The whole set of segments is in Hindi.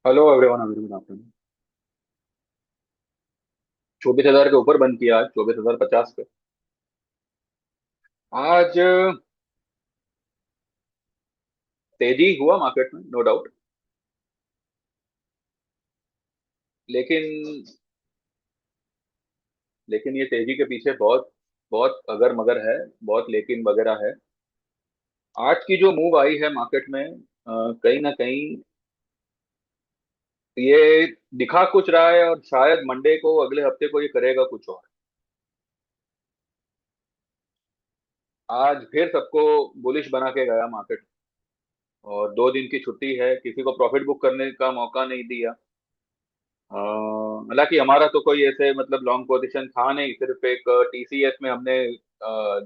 Hello everyone, very good afternoon. 24,000 के ऊपर बंद किया आज, 24,050 पे। आज तेजी हुआ मार्केट में, नो डाउट। लेकिन लेकिन ये तेजी के पीछे बहुत बहुत अगर मगर है, बहुत लेकिन वगैरह है। आज की जो मूव आई है मार्केट में, कहीं ना कहीं ये दिखा कुछ रहा है, और शायद मंडे को, अगले हफ्ते को ये करेगा कुछ और। आज फिर सबको बुलिश बना के गया मार्केट, और 2 दिन की छुट्टी है, किसी को प्रॉफिट बुक करने का मौका नहीं दिया। हालांकि हमारा तो कोई ऐसे मतलब लॉन्ग पोजीशन था नहीं, सिर्फ एक टीसीएस में हमने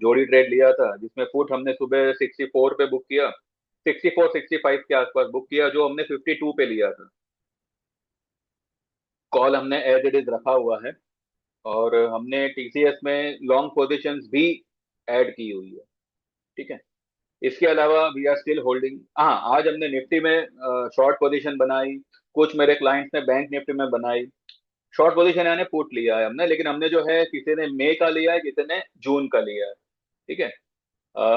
जोड़ी ट्रेड लिया था, जिसमें फुट हमने सुबह 64 पे बुक किया, 64 65 के आसपास बुक किया, जो हमने 52 पे लिया था। कॉल हमने एज इट इज रखा हुआ है, और हमने टीसीएस में लॉन्ग पोजीशंस भी ऐड की हुई है। ठीक है। इसके अलावा वी आर स्टिल होल्डिंग। हाँ, आज हमने निफ्टी में शॉर्ट पोजीशन बनाई, कुछ मेरे क्लाइंट्स ने बैंक निफ्टी में बनाई। शॉर्ट पोजीशन यानी पुट लिया है हमने, लेकिन हमने जो है, किसी ने मई का लिया है, किसी ने जून का लिया है। ठीक है।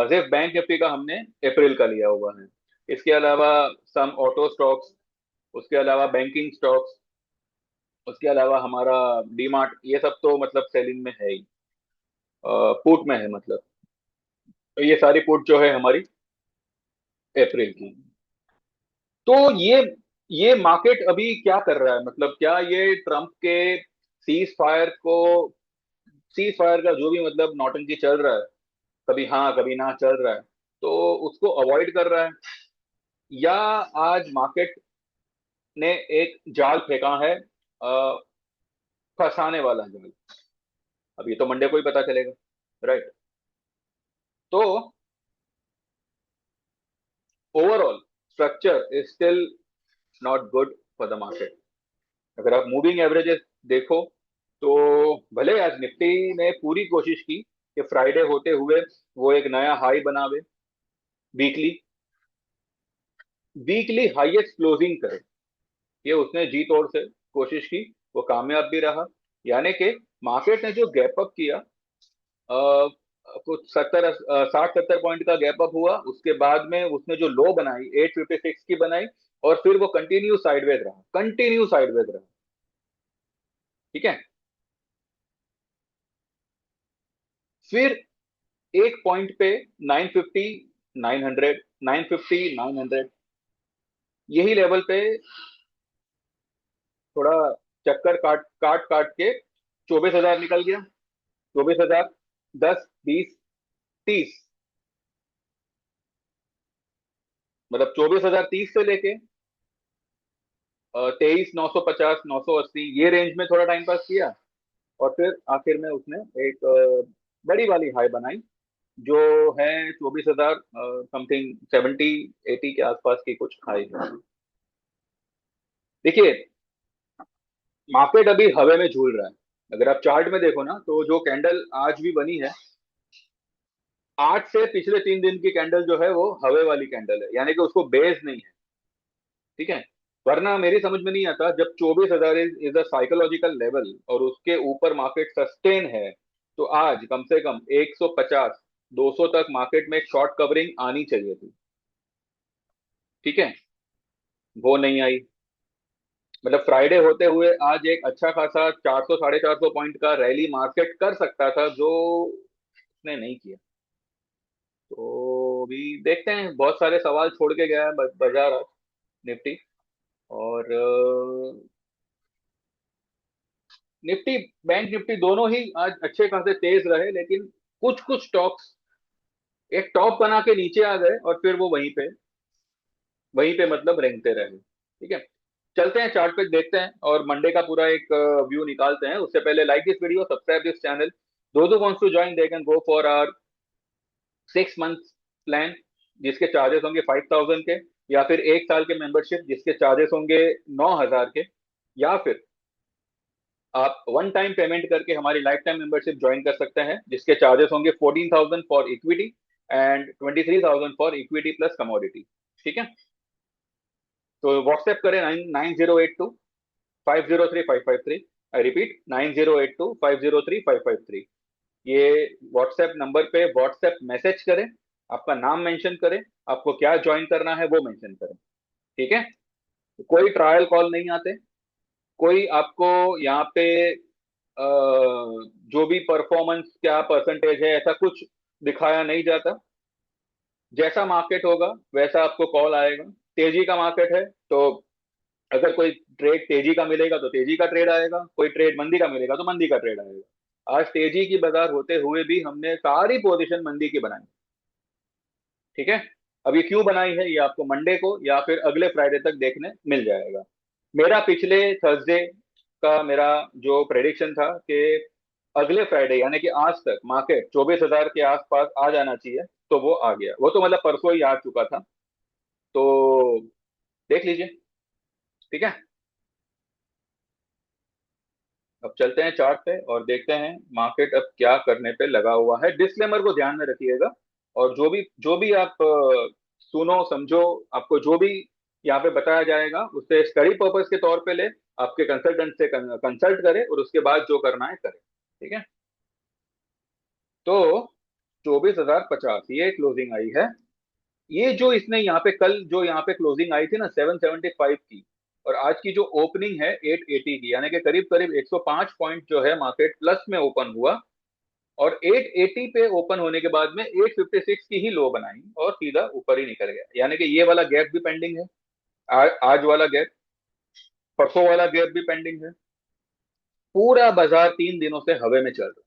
सिर्फ बैंक निफ्टी का हमने अप्रैल का लिया हुआ है। इसके अलावा सम ऑटो स्टॉक्स, उसके अलावा बैंकिंग स्टॉक्स, उसके अलावा हमारा डीमार्ट, ये सब तो मतलब सेलिंग में है ही, पुट में है मतलब। तो ये सारी पुट जो है हमारी अप्रैल की। तो ये मार्केट अभी क्या कर रहा है, मतलब क्या ये ट्रम्प के सीज फायर को, सीज फायर का जो भी मतलब नौटंकी चल रहा है, कभी हाँ कभी ना चल रहा है, तो उसको अवॉइड कर रहा है, या आज मार्केट ने एक जाल फेंका है, फंसाने वाला जाल। अब ये तो मंडे को ही पता चलेगा, राइट। तो overall structure is still not good for the market. अगर आप मूविंग एवरेजेस देखो, तो भले आज निफ्टी ने पूरी कोशिश की कि फ्राइडे होते हुए वो एक नया हाई बनावे, वीकली वीकली हाईएस्ट क्लोजिंग करे। ये उसने जी तोड़ से कोशिश की, वो कामयाब भी रहा। यानी कि मार्केट ने जो गैप अप किया, कुछ 60 70 पॉइंट का गैप अप हुआ, उसके बाद में उसने जो लो बनाई 856 की बनाई, और फिर वो कंटिन्यू साइडवेज रहा, कंटिन्यू साइडवेज रहा। ठीक है। फिर एक पॉइंट पे 950, 900, 950, 900, यही लेवल पे थोड़ा चक्कर काट काट काट के 24,000 निकल गया। 24,000, 10 20 30, मतलब 24,030 से लेके 23,950, 980, ये रेंज में थोड़ा टाइम पास किया, और फिर आखिर में उसने एक बड़ी वाली हाई बनाई, जो है 24,000 समथिंग, 70 80 के आसपास की कुछ हाई है। देखिए, मार्केट अभी हवा में झूल रहा है। अगर आप चार्ट में देखो ना, तो जो कैंडल आज भी बनी है, आज से पिछले 3 दिन की कैंडल जो है, वो हवे वाली कैंडल है, यानी कि उसको बेस नहीं है। ठीक है। वरना मेरी समझ में नहीं आता, जब 24,000 इज अ साइकोलॉजिकल लेवल, और उसके ऊपर मार्केट सस्टेन है, तो आज कम से कम 150 200 तक मार्केट में शॉर्ट कवरिंग आनी चाहिए थी। ठीक है। वो नहीं आई। मतलब फ्राइडे होते हुए आज एक अच्छा खासा 400 450 पॉइंट का रैली मार्केट कर सकता था, जो उसने नहीं किया। तो अभी देखते हैं, बहुत सारे सवाल छोड़ के गया है बाजार आज, निफ्टी। और निफ्टी, बैंक निफ्टी दोनों ही आज अच्छे खासे तेज रहे, लेकिन कुछ कुछ स्टॉक्स एक टॉप बना के नीचे आ गए, और फिर वो वहीं पे मतलब रेंगते रहे। ठीक है। चलते हैं चार्ट पे देखते हैं, और मंडे का पूरा एक व्यू निकालते हैं। उससे पहले like this video, subscribe this channel. Those who wants to join, they can go for our 6 month plan, जिसके चार्जेस होंगे 5,000 के, या फिर एक साल के मेंबरशिप जिसके चार्जेस होंगे 9,000 के, या फिर आप वन टाइम पेमेंट करके हमारी लाइफ टाइम मेंबरशिप ज्वाइन कर सकते हैं, जिसके चार्जेस होंगे 14,000 for equity and 23,000 for equity plus commodity. ठीक है। तो व्हाट्सएप करें 9082 503 553। I repeat 9082 503 553। ये व्हाट्सएप नंबर पे व्हाट्सएप मैसेज करें, आपका नाम मेंशन करें, आपको क्या ज्वाइन करना है वो मेंशन करें। ठीक है। कोई ट्रायल कॉल नहीं आते, कोई आपको यहाँ पे जो भी परफॉर्मेंस क्या परसेंटेज है ऐसा कुछ दिखाया नहीं जाता। जैसा मार्केट होगा वैसा आपको कॉल आएगा। तेजी का मार्केट है तो अगर कोई ट्रेड तेजी का मिलेगा तो तेजी का ट्रेड आएगा, कोई ट्रेड मंदी का मिलेगा तो मंदी का ट्रेड आएगा। आज तेजी की बाजार होते हुए भी हमने सारी पोजीशन मंदी की बनाई। ठीक है। अब ये क्यों बनाई है ये आपको मंडे को या फिर अगले फ्राइडे तक देखने मिल जाएगा। मेरा पिछले थर्सडे का मेरा जो प्रेडिक्शन था कि अगले फ्राइडे यानी कि आज तक मार्केट 24,000 के आसपास आ जाना चाहिए, तो वो आ गया। वो तो मतलब परसों ही आ चुका था। तो देख लीजिए। ठीक है। अब चलते हैं चार्ट पे और देखते हैं मार्केट अब क्या करने पे लगा हुआ है। डिस्क्लेमर को ध्यान में रखिएगा। और जो भी आप सुनो समझो, आपको जो भी यहाँ पे बताया जाएगा उसे स्टडी पर्पस के तौर पे ले, आपके कंसल्टेंट से कंसल्ट करें और उसके बाद जो करना है करें। ठीक है। तो 24,050 ये क्लोजिंग आई है। ये जो इसने यहाँ पे कल जो यहाँ पे क्लोजिंग आई थी ना 775 की, और आज की जो ओपनिंग है 880 की, यानी कि करीब करीब 105 पॉइंट जो है मार्केट प्लस में ओपन हुआ। और 880 पे ओपन होने के बाद में 856 की ही लो बनाई और सीधा ऊपर ही निकल गया। यानी कि ये वाला गैप भी पेंडिंग है। आज वाला गैप, परसों वाला गैप भी पेंडिंग है। पूरा बाजार 3 दिनों से हवे में चल रहा है।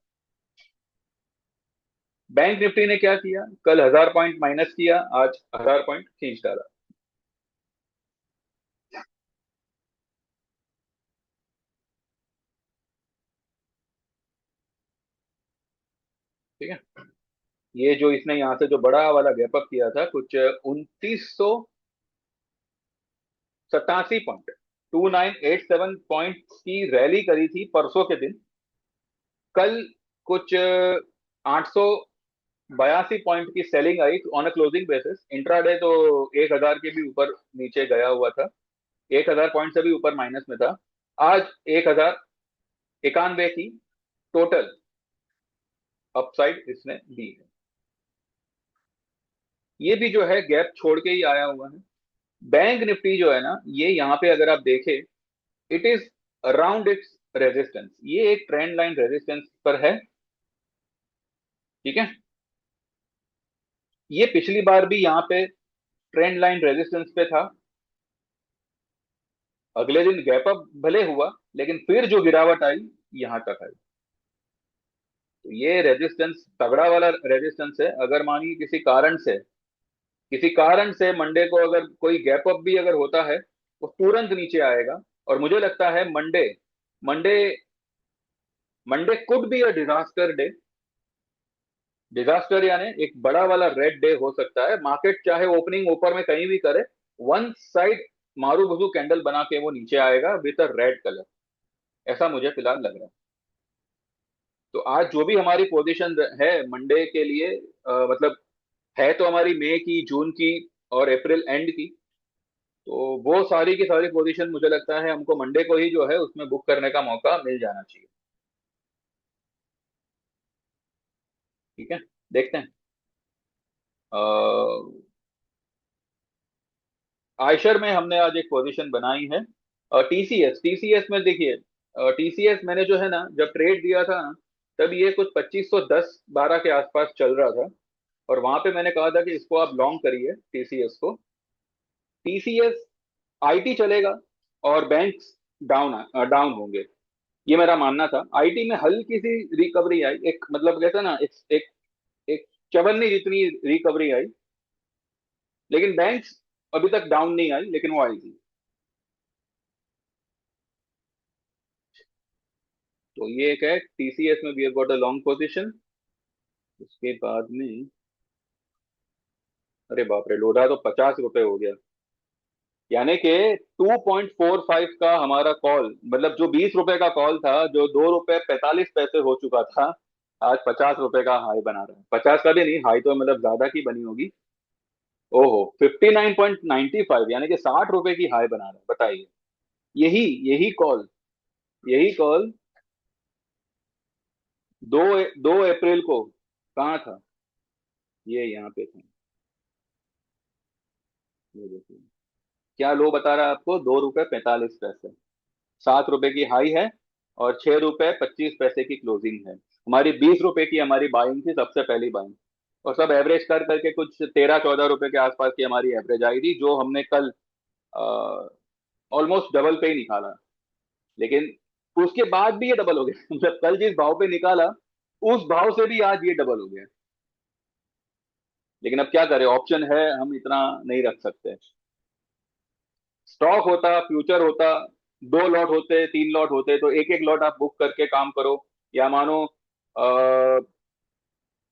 बैंक निफ्टी ने क्या किया, कल 1000 पॉइंट माइनस किया, आज 1000 पॉइंट खींच डाला। ठीक है। ये जो इसने यहाँ से जो बड़ा वाला गैप अप किया था कुछ 2987 पॉइंट, 2987 पॉइंट की रैली करी थी परसों के दिन। कल कुछ 882 पॉइंट की selling I on a closing basis. Intraday तो 1000 के भी ऊपर नीचे गया हुआ था, 1000 पॉइंट से भी ऊपर माइनस में था। आज 1091 की टोटल अपसाइड इसने दी है। ये भी जो है गैप छोड़ के ही आया हुआ है। बैंक निफ्टी जो है ना, ये यहाँ पे अगर आप देखें, it is around its resistance, ये एक ट्रेंड लाइन रेजिस्टेंस पर है। ठीक है। ये पिछली बार भी यहाँ पे ट्रेंड लाइन रेजिस्टेंस पे था। अगले दिन गैप अप भले हुआ लेकिन फिर जो गिरावट आई यहां तक आई। तो ये रेजिस्टेंस तगड़ा वाला रेजिस्टेंस है। अगर मानिए किसी कारण से मंडे को अगर कोई गैप अप भी अगर होता है वो तुरंत नीचे आएगा। और मुझे लगता है Monday Monday Monday could be a disaster day. Disaster यानी एक बड़ा वाला रेड डे हो सकता है। मार्केट चाहे ओपनिंग ऊपर में कहीं भी करे, वन साइड मारू भुजू कैंडल बना के वो नीचे आएगा विद अ रेड कलर। ऐसा मुझे फिलहाल लग रहा है। तो आज जो भी हमारी पोजीशन है मंडे के लिए, मतलब है तो हमारी मई की, जून की और अप्रैल एंड की। तो वो सारी की सारी पोजीशन मुझे लगता है हमको मंडे को ही जो है उसमें बुक करने का मौका मिल जाना चाहिए। ठीक है। देखते हैं। आयशर में हमने आज एक पोजीशन बनाई है। टीसीएस टीसीएस में देखिए, टीसीएस मैंने जो है ना जब ट्रेड दिया था ना, तब ये कुछ 2510 12 के आसपास चल रहा था। और वहां पे मैंने कहा था कि इसको आप लॉन्ग करिए टीसीएस को। टीसीएस आईटी चलेगा और बैंक्स डाउन होंगे, ये मेरा मानना था। आईटी में हल्की सी रिकवरी आई, एक मतलब कहते हैं ना एक एक चवन्नी जितनी रिकवरी आई। लेकिन बैंक्स अभी तक डाउन नहीं आई, लेकिन वो आएगी। तो ये एक है टीसीएस में we have got a long position. उसके बाद में अरे बाप रे, लोधा तो 50 रुपए हो गया। यानी कि 2.45 का हमारा कॉल, मतलब जो 20 रुपए का कॉल था, जो 2 रुपए 45 पैसे हो चुका था, आज 50 रुपए का हाई बना रहा है। 50 का भी नहीं, हाई तो मतलब ज्यादा की बनी होगी। ओहो, 59.95, यानी कि 60 रुपए की हाई बना रहा है, बताइए। यही यही कॉल यही कॉल दो 2 अप्रैल को कहाँ था? ये यहाँ पे था। ये देखिए, क्या लो बता रहा है आपको, 2 रुपए 45 पैसे। 7 रुपए की हाई है और 6 रुपए 25 पैसे की क्लोजिंग है। हमारी 20 रुपए की हमारी बाइंग थी, सबसे पहली बाइंग। और सब एवरेज कर करके कुछ 13-14 रुपए के आसपास की हमारी एवरेज आई थी, जो हमने कल ऑलमोस्ट डबल पे ही निकाला। लेकिन उसके बाद भी ये डबल हो गया मतलब कल जिस भाव पे निकाला, उस भाव से भी आज ये डबल हो गया। लेकिन अब क्या करें, ऑप्शन है, हम इतना नहीं रख सकते। स्टॉक होता, फ्यूचर होता, 2 लॉट होते, 3 लॉट होते, तो एक एक लॉट आप बुक करके काम करो। या मानो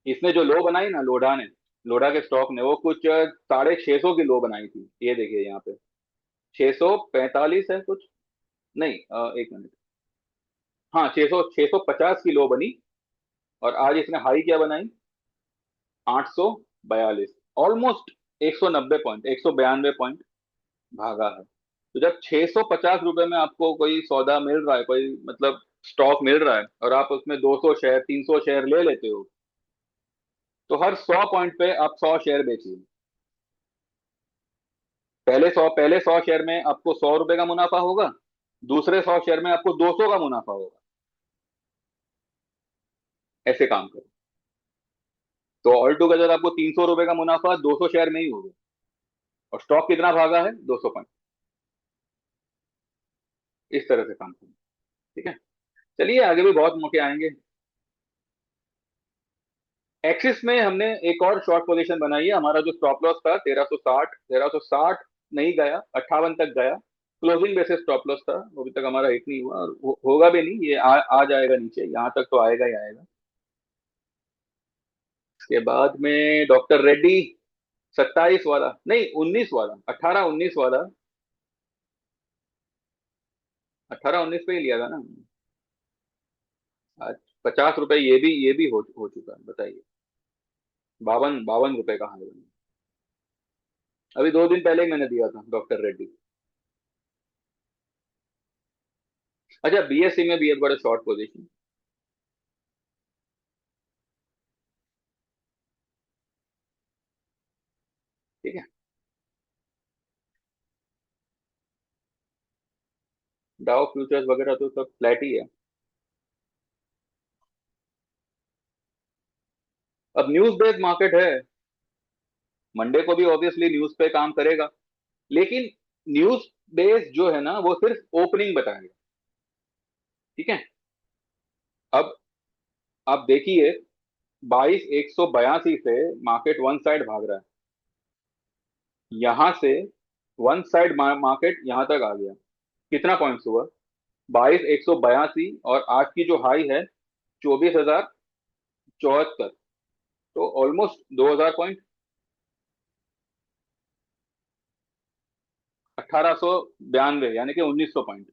इसने जो लो बनाई ना, लोढ़ा ने, लोढ़ा के स्टॉक ने, वो कुछ 650 की लो बनाई थी। ये देखिए यहाँ पे 645 है कुछ, नहीं, 1 मिनट, हाँ, 650 की लो बनी। और आज इसने हाई क्या बनाई, 842, ऑलमोस्ट 190 पॉइंट, 192 पॉइंट भागा है। तो जब 650 रुपए में आपको कोई सौदा मिल रहा है, कोई मतलब स्टॉक मिल रहा है, और आप उसमें 200 शेयर 300 शेयर ले लेते हो, तो हर 100 पॉइंट पे आप 100 शेयर बेचिए। पहले 100 शेयर में आपको 100 रुपए का मुनाफा होगा, दूसरे 100 शेयर में आपको 200 का मुनाफा होगा। ऐसे काम करो। तो ऑल टुगेदर आपको 300 रुपए का मुनाफा 200 शेयर में ही होगा। और स्टॉक कितना भागा है, 200 पॉइंट। इस तरह से काम करो। ठीक है, चलिए, आगे भी बहुत मौके आएंगे। एक्सिस में हमने एक और शॉर्ट पोजीशन बनाई है। हमारा जो स्टॉप लॉस था 1360, 1360 नहीं गया, 58 तक गया। क्लोजिंग बेसिस स्टॉप लॉस था, वो अभी तक हमारा हिट नहीं हुआ, और होगा भी नहीं। ये आ जाएगा नीचे, यहाँ तक तो आएगा ही आएगा। इसके बाद में डॉक्टर रेड्डी, 27 वाला, नहीं 19 वाला, 18-19 वाला, 18-19 पे ही लिया था ना। आज 50 रुपए, ये भी हो चुका है, बताइए। 52-52 रुपए का हाई बना। अभी 2 दिन पहले ही मैंने दिया था डॉक्टर रेड्डी। अच्छा, बीएससी में भी एक बड़ा शॉर्ट पोजीशन। ठीक है, डाउ फ्यूचर्स वगैरह तो सब फ्लैट ही है। अब न्यूज बेस्ड मार्केट है, मंडे को भी ऑब्वियसली न्यूज पे काम करेगा। लेकिन न्यूज बेस्ड जो है ना, वो सिर्फ ओपनिंग बताएगा। ठीक है। अब आप देखिए, 22,182 से मार्केट वन साइड भाग रहा है। यहां से वन साइड मार्केट यहां तक आ गया। कितना पॉइंट्स हुआ, 22,182, और आज की जो हाई है 24,074। तो ऑलमोस्ट 2,000 पॉइंट, 1,892, यानी कि 1,900 पॉइंट।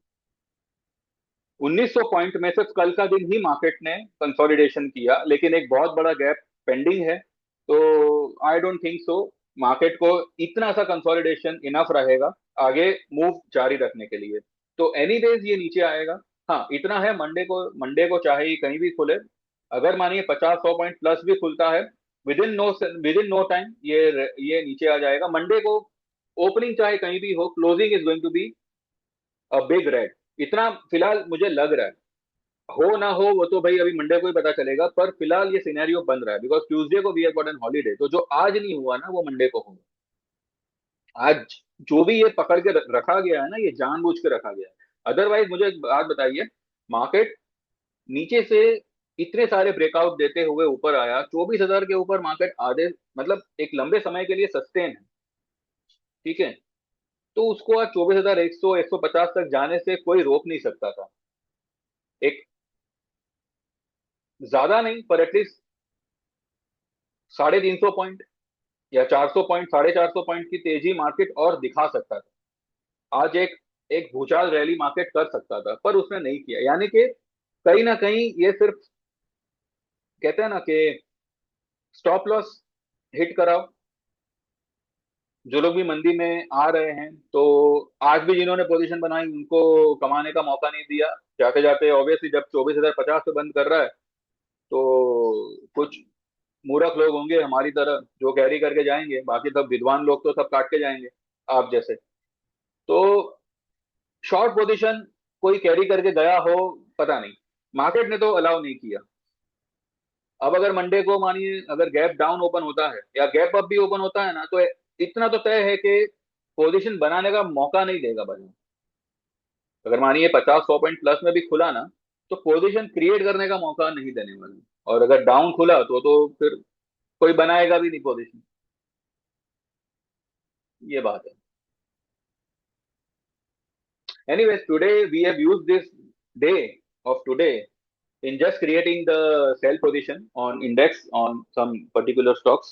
1,900 पॉइंट में सिर्फ कल का दिन ही मार्केट ने कंसोलिडेशन किया, लेकिन एक बहुत बड़ा गैप पेंडिंग है। तो I don't think so market को इतना सा कंसोलिडेशन इनफ रहेगा आगे मूव जारी रखने के लिए। तो एनीवेज ये नीचे आएगा। हाँ, इतना है, मंडे को चाहे ये कहीं भी खुले, अगर मानिए 50-100 पॉइंट प्लस भी खुलता है, विद इन नो टाइम ये नीचे आ जाएगा। मंडे को ओपनिंग चाहे कहीं भी हो, closing is going to be a big red. इतना फिलहाल मुझे लग रहा है। हो ना हो वो तो भाई अभी मंडे को ही पता चलेगा, पर फिलहाल ये सिनेरियो बन रहा है, बिकॉज ट्यूसडे को we have got an holiday. तो जो आज नहीं हुआ ना, वो मंडे को होगा। आज जो भी ये पकड़ के रखा गया है ना, ये जानबूझ के रखा गया है। अदरवाइज मुझे एक बात बताइए, मार्केट नीचे से इतने सारे ब्रेकआउट देते हुए ऊपर आया, 24,000 के ऊपर मार्केट आधे, मतलब एक लंबे समय के लिए सस्टेन है। ठीक है। तो उसको आज 24,100, 150 तक जाने से कोई रोक नहीं सकता था। एक, ज्यादा नहीं, पर एटलीस्ट 350 पॉइंट या 400 पॉइंट, 450 पॉइंट की तेजी मार्केट और दिखा सकता था। आज एक एक भूचाल रैली मार्केट कर सकता था, पर उसने नहीं किया। यानी कि कहीं ना कहीं ये सिर्फ, कहते हैं ना कि स्टॉप लॉस हिट कराओ, जो लोग भी मंदी में आ रहे हैं, तो आज भी जिन्होंने पोजीशन बनाई उनको कमाने का मौका नहीं दिया। जाते जाते ऑब्वियसली जब 24,050 पे बंद कर रहा है, तो कुछ मूर्ख लोग होंगे हमारी तरह जो कैरी करके जाएंगे, बाकी सब विद्वान लोग तो सब काट के जाएंगे, आप जैसे। तो शॉर्ट पोजीशन कोई कैरी करके गया हो, पता नहीं, मार्केट ने तो अलाउ नहीं किया। अब अगर मंडे को मानिए अगर गैप डाउन ओपन होता है या गैप अप भी ओपन होता है ना, तो इतना तो तय है कि पोजीशन बनाने का मौका नहीं देगा बाजार। अगर मानिए 50-100 पॉइंट प्लस में भी खुला ना, तो पोजीशन क्रिएट करने का मौका नहीं देने वाला। और अगर डाउन खुला तो फिर कोई बनाएगा भी नहीं पोजीशन। ये बात है। Anyways, today we have used this day of today in just creating the sell position on index on some particular stocks,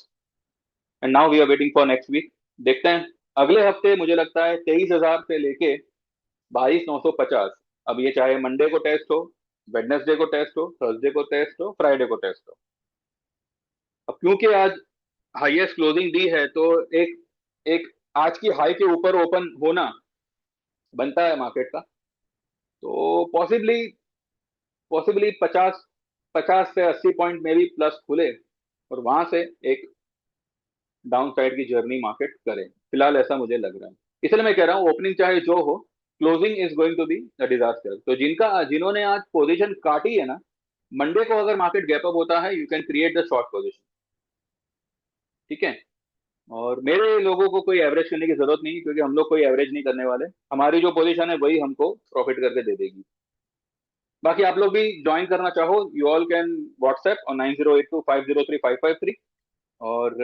and now we are waiting for next week. देखते हैं अगले हफ्ते, मुझे लगता है 23,000 से लेके 22,950। अब ये चाहे मंडे को टेस्ट हो, वेडनेसडे को टेस्ट हो, थर्सडे को टेस्ट हो, फ्राइडे को टेस्ट हो। अब क्योंकि आज हाईएस्ट क्लोजिंग दी है, तो एक एक आज की हाई के ऊपर ओपन होना बनता है मार्केट का। तो पॉसिबली 50 से 80 पॉइंट में भी प्लस खुले और वहां से एक डाउन साइड की जर्नी मार्केट करे, फिलहाल ऐसा मुझे लग रहा है। इसलिए मैं कह रहा हूँ ओपनिंग चाहे जो हो, closing is going to be a disaster. तो जिन्होंने आज पोजीशन काटी है ना, मंडे को अगर मार्केट गैप अप होता है, you can create the short position. ठीक है। और मेरे लोगों को कोई एवरेज करने की जरूरत नहीं, क्योंकि हम लोग कोई एवरेज नहीं करने वाले। हमारी जो पोजीशन है वही हमको प्रॉफिट करके दे देगी। बाकी आप लोग भी ज्वाइन करना चाहो, यू ऑल कैन व्हाट्सएप और 9082503553। और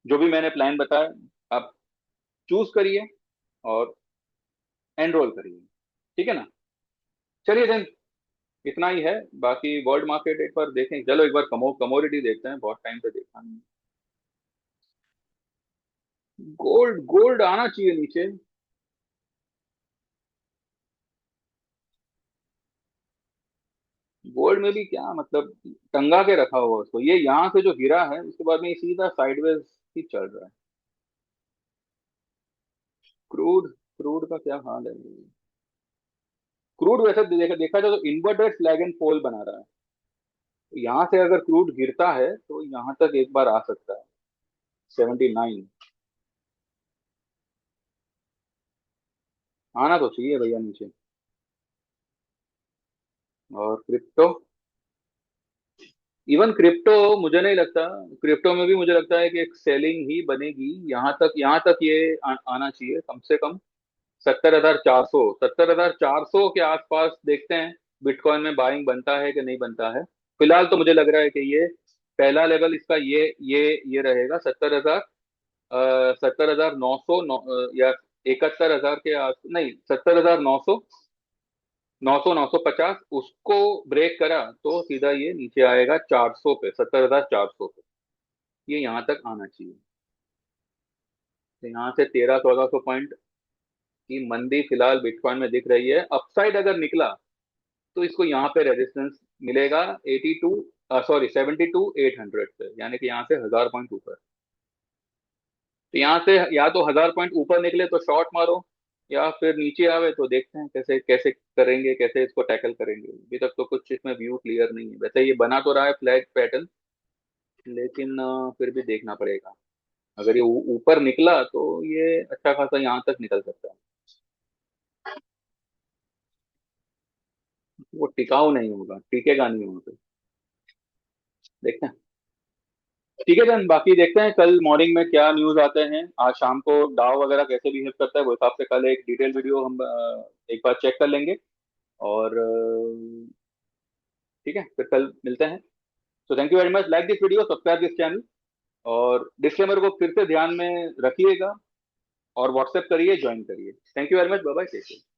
जो भी मैंने प्लान बताया आप चूज करिए और एनरोल करिए। ठीक है ना। चलिए देन, इतना ही है। बाकी वर्ल्ड मार्केट एक बार देखें, चलो एक बार कमोडिटी देखते हैं, बहुत टाइम से देखा नहीं। गोल्ड गोल्ड आना चाहिए नीचे। गोल्ड में भी क्या मतलब, टंगा के रखा हुआ उसको, ये यहाँ से जो गिरा है उसके बाद में ये सीधा साइडवेज ही चल रहा है। क्रूड क्रूड का क्या हाल है। क्रूड वैसे देखा जाए तो इन्वर्टेड फ्लैग एंड पोल बना रहा है। तो यहाँ से अगर क्रूड गिरता है तो यहाँ तक एक बार आ सकता है, 79। आना तो चाहिए भैया नीचे। और क्रिप्टो, इवन क्रिप्टो मुझे नहीं लगता, क्रिप्टो में भी मुझे लगता है कि एक सेलिंग ही बनेगी। यहाँ तक ये आना चाहिए कम से कम 70,400, 70,400 के आसपास देखते हैं बिटकॉइन में बाइंग बनता है कि नहीं बनता है। फिलहाल तो मुझे लग रहा है कि ये पहला लेवल इसका ये रहेगा 70,000, 70,900 या 71,000 के आस नहीं, 70,900, 950 उसको ब्रेक करा तो सीधा ये नीचे आएगा 400 पे, 70,400 पे। ये यहाँ तक आना चाहिए। तो यहाँ से 1300-1400 पॉइंट की मंदी फिलहाल बिटकॉइन में दिख रही है। अपसाइड अगर निकला तो इसको यहाँ पे रेजिस्टेंस मिलेगा 82, सॉरी 72,800 पे, यानी कि यहाँ से 1,000 पॉइंट ऊपर। तो यहाँ से या तो 1,000 पॉइंट ऊपर निकले तो शॉर्ट मारो, या फिर नीचे आवे तो देखते हैं कैसे कैसे करेंगे, कैसे इसको टैकल करेंगे। अभी तक तो कुछ इसमें व्यू क्लियर नहीं है। वैसे ये बना तो रहा है फ्लैग पैटर्न, लेकिन फिर भी देखना पड़ेगा। अगर ये ऊपर निकला तो ये अच्छा खासा यहाँ तक निकल सकता है। वो टिकाऊ नहीं होगा, टिकेगा नहीं वहां पे। देखते हैं। ठीक है धन, बाकी देखते हैं कल मॉर्निंग में क्या न्यूज आते हैं। आज शाम को डाव वगैरह कैसे बिहेव करता है, वो हिसाब से कल एक डिटेल वीडियो हम एक बार चेक कर लेंगे। और ठीक है, फिर कल मिलते हैं। So thank you very much, like this video, subscribe this channel. और डिस्क्लेमर को फिर से ध्यान में रखिएगा और व्हाट्सएप करिए, ज्वाइन करिए। Thank you very much, bye bye, take care.